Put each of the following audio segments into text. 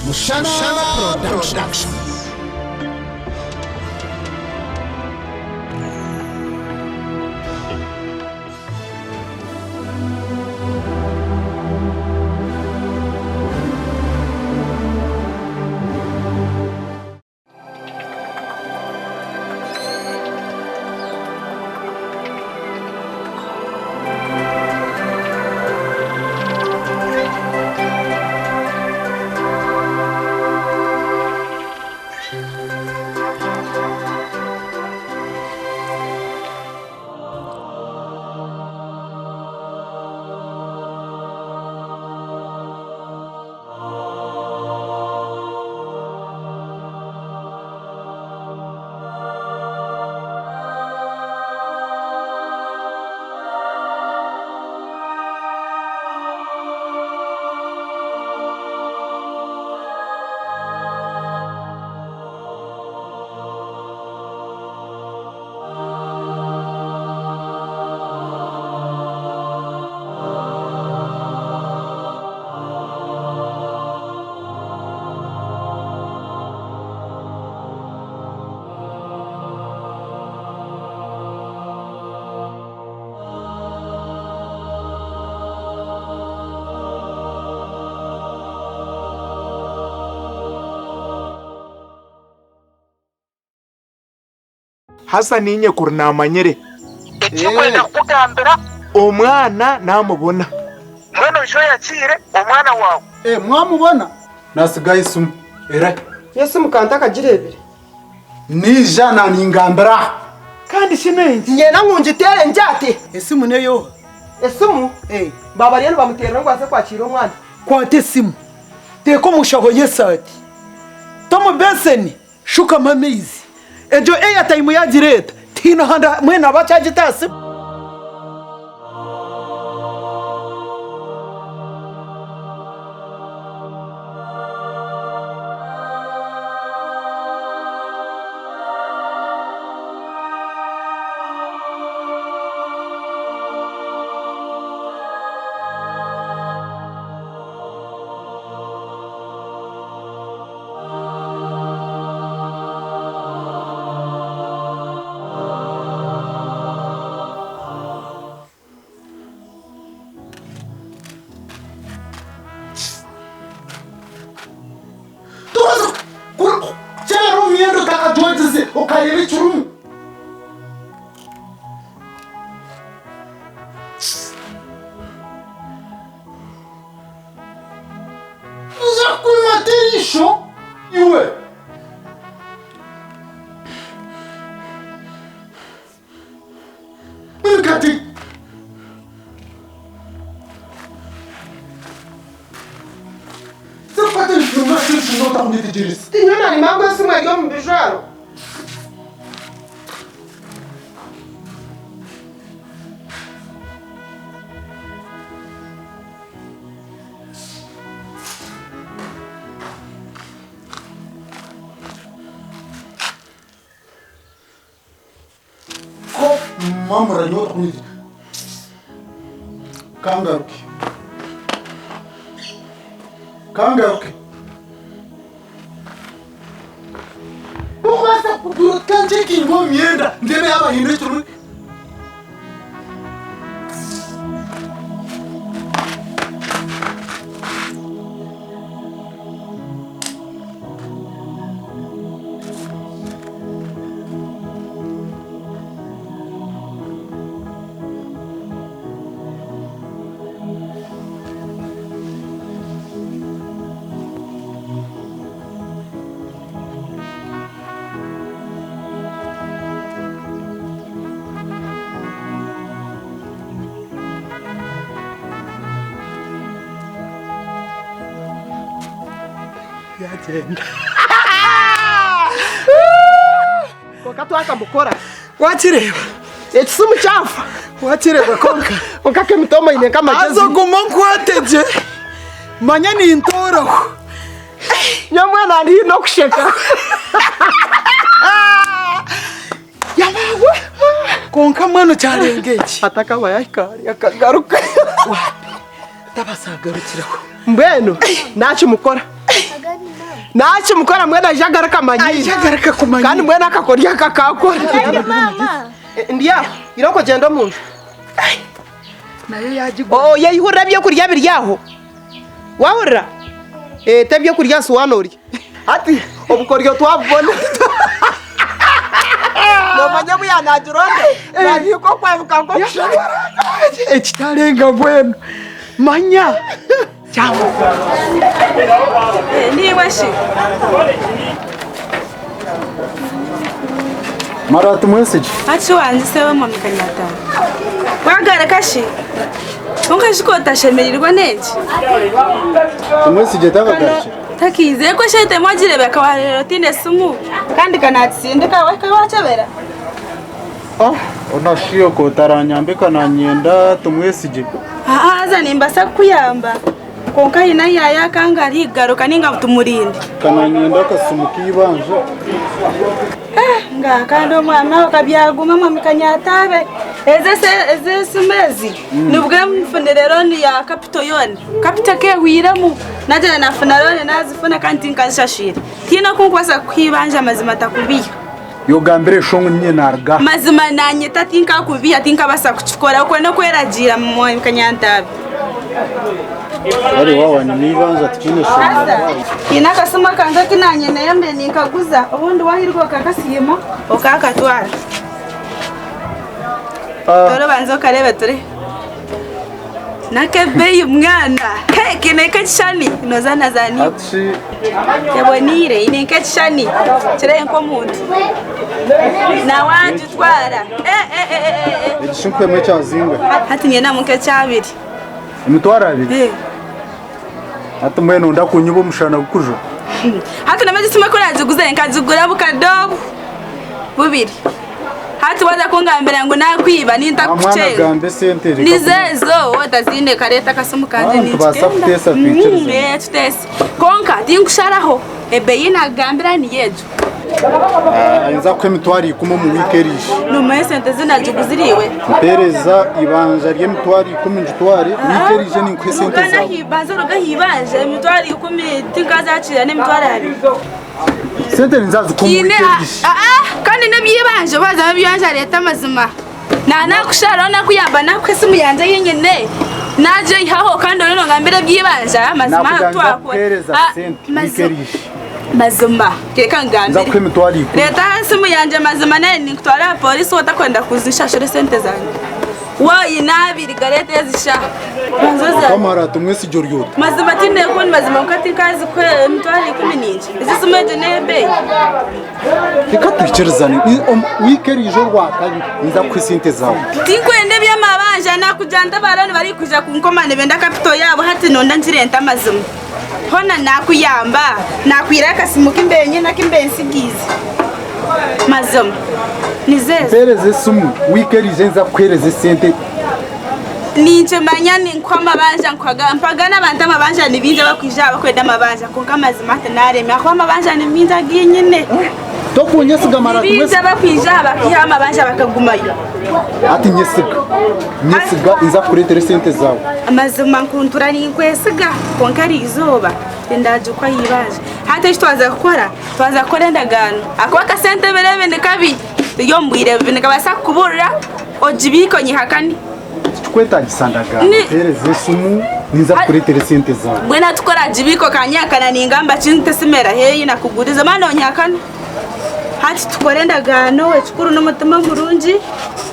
Mushana Production. Hasani inye kurinamanyire ikikwenda kugambira omwana namubona mwene nsho yakire omwana wawe Mwamubona nasigaye isumu era Yesu mukanta kajirebere nijana ningambira kandi sinenzi nyena nkunjitere njate Esimu neyo esimu baba rero bamutera ngo aze kwakira umwana kwate simu teko mushaho yesati tomo beseni shuka mamizi ejo airtime yagireta tino handa mwena bacagitasi Chero miendo takajwatse ukarebe churumu Zakumaterisho iwe Nkati Zapata information sur notre armée de Jésus. tinyona ni mambo esimu yo mbijaro Ko mamra notre armée. Kangaruki. Kangaruki. Bukasa kudura kanje kingo mienda ndebe aba hinde churu. yagenda kokatwaka mukora wakireba ekisumu kyafa wakireba konka ukake mitoma ine kama jezi azoguma nkwateje manya ni intoro nyamwana ndi no kusheka yabawe konka mwana cyarengeki atakaba yakari akagaruka tabasagarukiraho mbwenu nacu mukora nachi mukora mwena jagara kamanyini Jagara kakumanyini. kandi mwena akakorya kakakora mama ndiya iroko genda mu nzu nayo yagigwa. oh yayihura byo kurya biryaho wahura tebyo kurya suwanori ati obukoryo twabona no manya buyanajuronde nabiko kwavuka ngo Ekitalenga bwenu. Manya. Ciao. niwe shi Maratu message. achi wanzi sewe mama kanyata wagara kashi ungashikota shemerirwa neji Message tagagache. takize ko shete mwajire bakawarero tine sumu kandi kanatsindika wakabachabera Onashiyo ko taranyambika na nyenda tumwesije. aza nimbasa kuyamba konka ina yaya kangari garuka ninga tumurindi Kana nyenda kasumuki banje. nga kando mwana wakabyaguma mama kanyatabe eze sumezi nubwe mfunderero ni ya kapito yone kapita ke hwiramu naje na funarone nazifuna kandi nkashashira tina kunkwasa kwibanja mazima takubiya Yo gambere shongo nye narga. mazima nanye tatinka kubiya tinka basa kuchukora uko no kweragira mama kanyantabe Wale wawa ni banje tikine shongo. ina kasuma kanga kinanye nayambe ninkaguza ubundi wahirwa kakasiyemo okakatwara Toro banzo karebe turi. Nakebeye umwana. Keke nekechani nozana zani. Ati Yabonire inekechani. Kire nko muntu. Na wanje twara. edishinkwe mwe chazinga. Hati nyena muke cyabiri. Mutwara abi. Ati mwene unda kunyuba mushana kujo. Hati namaze sima ko naziguze nkazigura bukadobo. Bubiri. Hati waza kungambira ngo nakwiba nintakuchenga. Amwana gambe sente reka. Nizezo watazine kareta kasumu kanje ni. Tubasa kutesa pictures. Tutese. Konka tinkusharaho ebeyina gambira ni yejo. Ainza kwe mitwari kumo mu wikerish. Nume sente zinajuguziriwe. Pereza ibanja rye mitwari kumo njitwari wikerije ni kwe sente Ugana zawe. hibanza rugahibanje mitwari 10 tingazacira ne mitwari hari. Sente nzazi kumo Ine wikerish. kandi nabyibanje baza nabyanje leta mazima. Nakushara nakuyamba nakwese muyanje yenyene. Naje ihaho kandi rero ngambire byibanje amazima twakwa. Pereza sente wikerish. Mazima keka ngambire. Nza kwe mitwari. Leta simu yanje mazima nene nikutwara polisi watakwenda kuzishashire sente zanjye. Wayi nabiri garete yazisha. Banzoza. Kamara tumwesi joryoto. Mazima tinde ko ni mazima ukati kazi kwe mtwari 10 izisumeje nebe. Reka twicerizane wikerije rwakabi nza kwe sente zawe. Tinkwende byamabanja nakujanda barani bari kuja kunkomane benda kapito yabo hati nonda njirenta mazima. Hona nakuyamba nakwiraka simuka imbenye nakimbensigize. Mazima. Nizeze. Pereze sumu wikerije nza kwereze sente. Ninje manyani nkwama banja nkwaga mpaga n'abantu amabanja nibinje bakwija bakwenda amabanja konka mazima tenare akwama banja niminza ginyine Tokunyesiga mara tumwesi. binje bakwija bakiha amabanja bakagumayo Ati nyesiga nza kuretere sente zawe. amazima nkuntura ninkwesiga konka ari izuba ndaje kwa yibaje hata twaza gukora ndagano akwaka sente berebe ne kabi yo mbwire bine kabasa kuburira ojibiko nyihakani Kweta gisandaga. Pereze sumu nza kuretere sente zawe. Bwena tukora jibiko kanyakana ningamba chinte simera heyi nakuguriza mana onyakana hati tukorenda gano wechukuru n'umutima murungi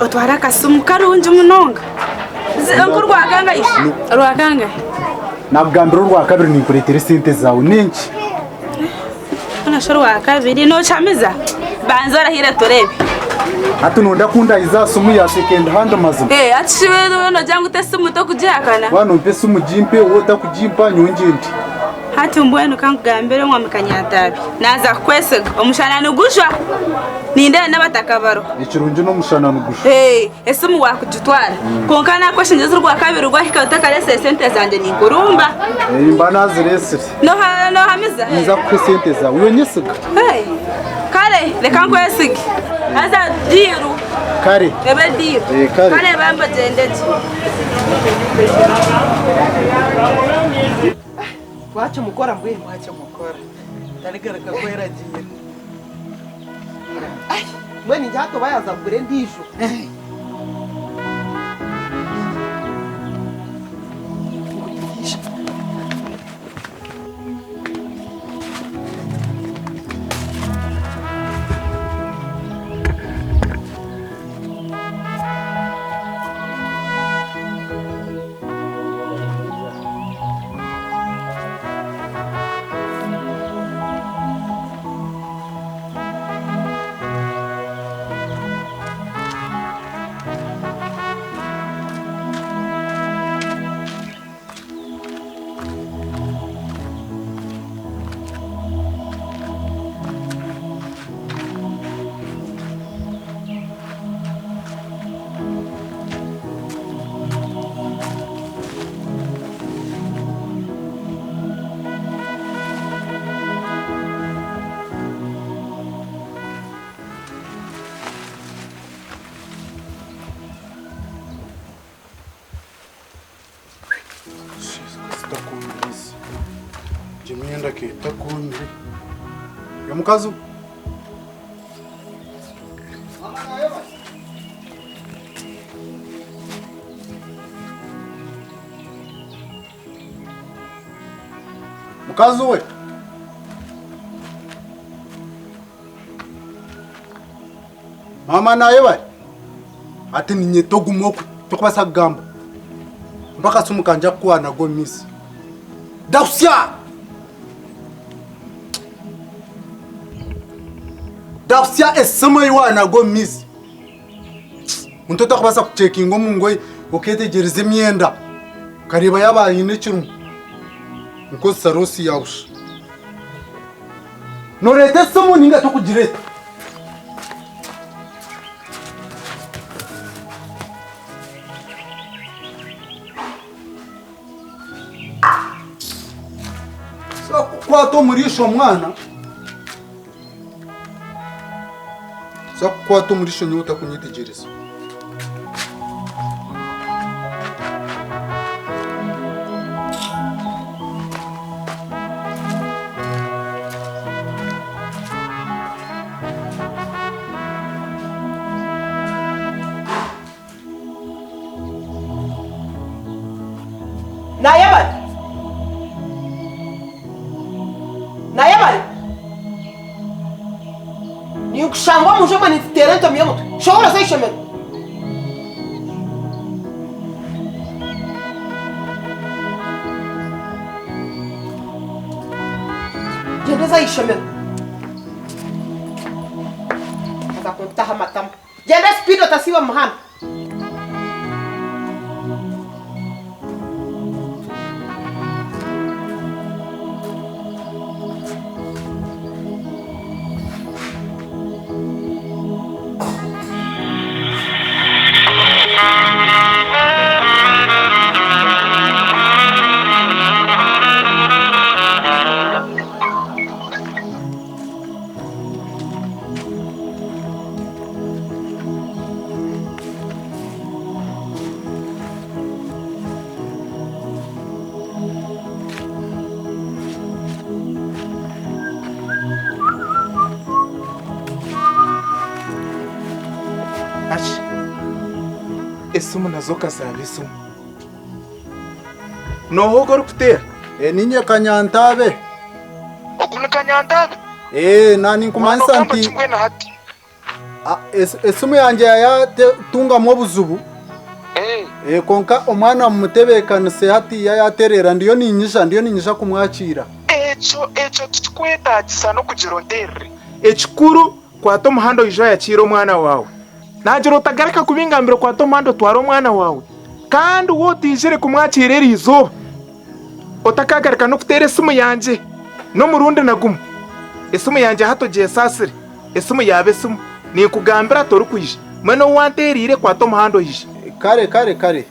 otwara kasumu karungi munonga nkurwakanga ishi rwakanga Nabwambira rwakabiri ni kuretere sente zawe nenshi. unashoro wakabiri no chamiza banzora hira torebe Ati nonda kunda iza sumu ya second hand mazima. atishiwe no jangu tesumu to kujihakana Wano mpese umujimpe wota kujimpa nyongendi. hati mbwenu kangugambire mwamikanyatabi naza kwesega omushana nugushwa ninde n'abatakabaro Ikirunje no mushana nugusha. Esumu wakujitwara konka nakweshinje zurwa kabiri rwahika utakarese sente zanje ningurumba Imba nazirese. no hamiza Nza kwe sente zawe. Yonyesiga. kare reka nkwesige aza diru Kare. ebe diru kare. bamba jendeje wacho mukora mbwe Wacha mukora. Tarigaraka ko yaragiye. Mwene njato bayaza kure ndisho. Sitakumvise. Jimyenda ke takumve. Ya mukazu. Mukazu we. Mama naye we. Ati ninye togumo tokubasa kugamba. Mpaka sumukanja kuwa na gomisi. Dausya! Dausya esama iwa na gomisi. Mtoto akubasa kuchekingo mungoi okete jerize myenda. Kariba yaba yine chirumu. Nkozi sarosi yawush. Norete somo ninga tokujireta. Kwato murisho mwana. Kwato murisho ni utakunyitegereza. Nayabari. Ni kushangwa muje mani terento miyomoto. Shobora sai shemero. Gende sai shemero. Ata kuntaha matam. Gende speedo tasiwa mahana. Ashi. Esumu nazo kazaba esumu. Nohogo rukutera. Ninye kanyantabe. Okuni kanyantabe. Nani nkumanisa nti. Chingwena hati. Esumu yanje ya tunga mwobuzubu. Konka omwana mumutebekanise hati yaterera ndiyo ninyisha kumwakira. Echo tukwetagisa no kugironderere. Ekikuru kwato muhando ijo yakira omwana wawe. Najiro utagareka kubingambira kwato muhando twara omwana wawe. Kandi wotijire kumwakirera izuba. Otakagareka no kutera esimu yanje no murundi nagumu. Esimu yanje hato je sasire. Esimu yabe esimu ni kugambira tori kuyije. Mweno wanterire kwato muhando yije. Kare.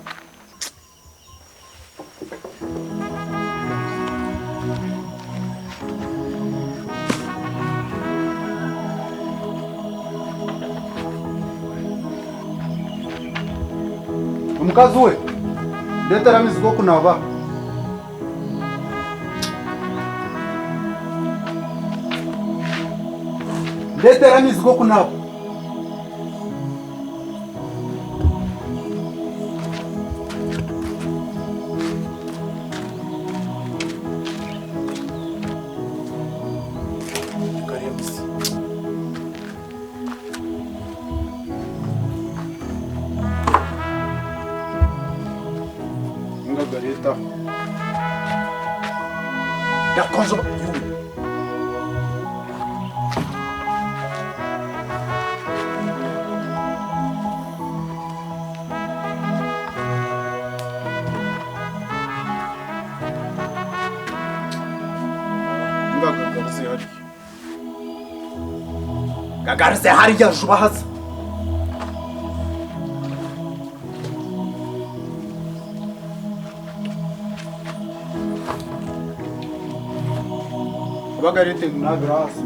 Mukazi we, ndetera mizigo kunaba. Ndetera amizi go kunaba. Gareta. Ndakonzo. Gagarze hariya jubahaza. Bagarete na graça.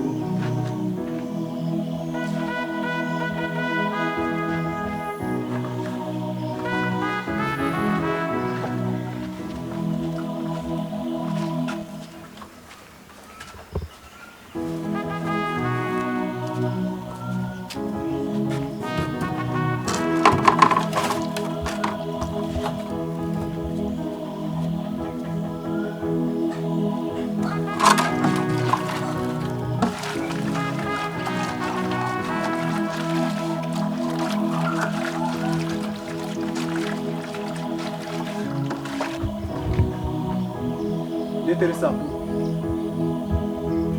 Ndetera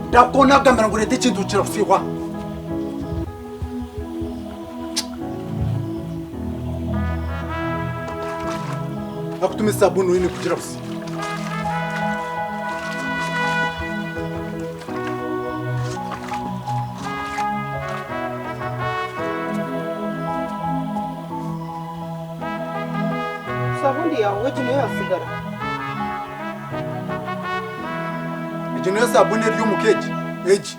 ndakona gamera ngo leta ikintu kirafusiwa. Akutume sabuni wini kugira fusi. Sabuni yawe jino yasigara. Ijino sabuni ry'umukeji. Eji.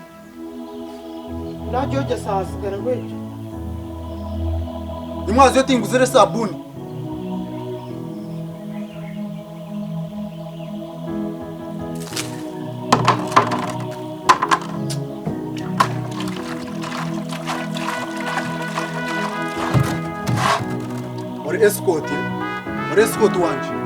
Najoje sasigara ngwejo. Imwazi yo tinguzere sabuni. Ori escort wanje.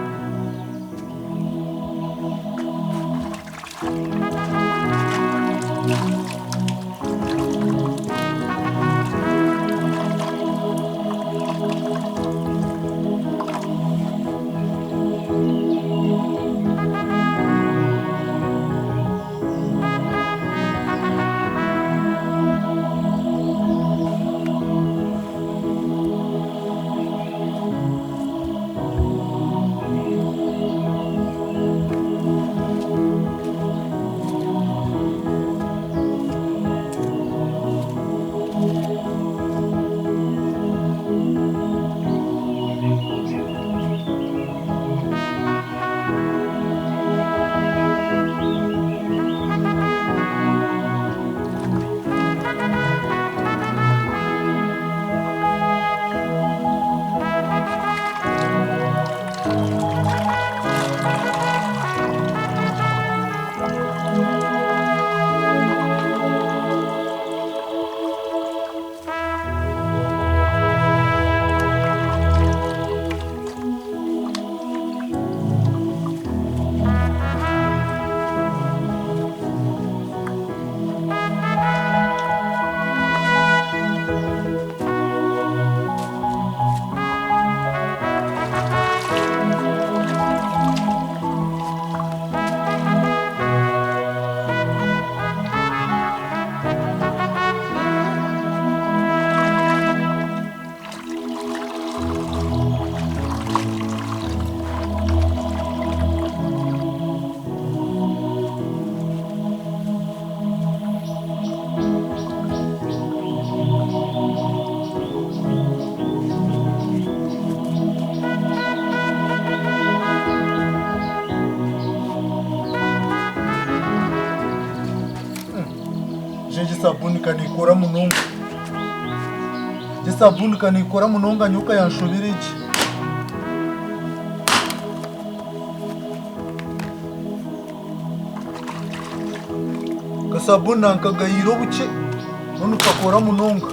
Sabuni kanikora munonga. Sabuni kanikora munonga nyoka yanshubiriki. Kasabuni nankagayiro buke none ukakora munonga